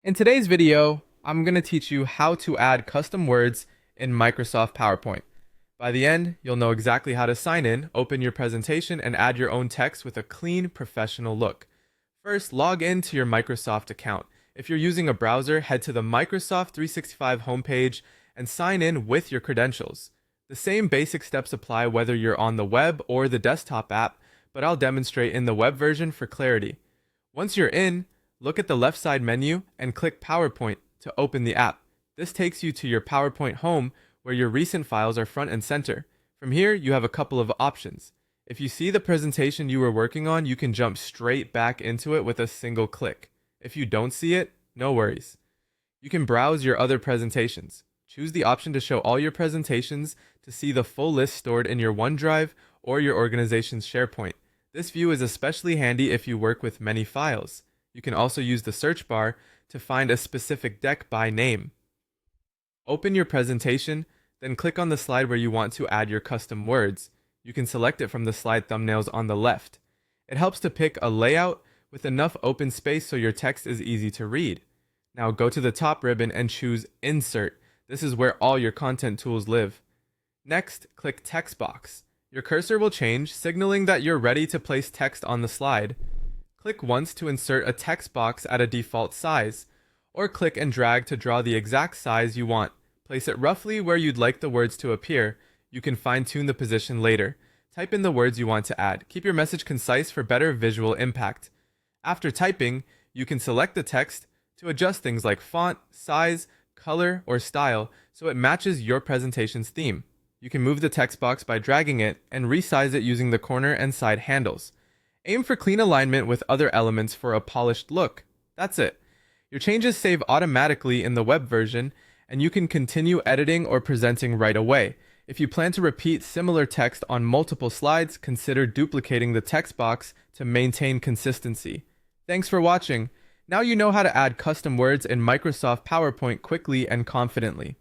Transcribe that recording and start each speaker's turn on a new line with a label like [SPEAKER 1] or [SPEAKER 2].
[SPEAKER 1] In today's video, I'm going to teach you how to add custom words in Microsoft PowerPoint. By the end, you'll know exactly how to sign in, open your presentation, and add your own text with a clean, professional look. First, log in to your Microsoft account. If you're using a browser, head to the Microsoft 365 homepage and sign in with your credentials. The same basic steps apply whether you're on the web or the desktop app, but I'll demonstrate in the web version for clarity. Once you're in, look at the left side menu and click PowerPoint to open the app. This takes you to your PowerPoint home where your recent files are front and center. From here, you have a couple of options. If you see the presentation you were working on, you can jump straight back into it with a single click. If you don't see it, no worries. You can browse your other presentations. Choose the option to show all your presentations to see the full list stored in your OneDrive or your organization's SharePoint. This view is especially handy if you work with many files. You can also use the search bar to find a specific deck by name. Open your presentation, then click on the slide where you want to add your custom words. You can select it from the slide thumbnails on the left. It helps to pick a layout with enough open space so your text is easy to read. Now go to the top ribbon and choose Insert. This is where all your content tools live. Next, click Text Box. Your cursor will change, signaling that you're ready to place text on the slide. Click once to insert a text box at a default size, or click and drag to draw the exact size you want. Place it roughly where you'd like the words to appear. You can fine-tune the position later. Type in the words you want to add. Keep your message concise for better visual impact. After typing, you can select the text to adjust things like font, size, color, or style so it matches your presentation's theme. You can move the text box by dragging it and resize it using the corner and side handles. Aim for clean alignment with other elements for a polished look. That's it. Your changes save automatically in the web version, and you can continue editing or presenting right away. If you plan to repeat similar text on multiple slides, consider duplicating the text box to maintain consistency. Thanks for watching. Now you know how to add custom words in Microsoft PowerPoint quickly and confidently.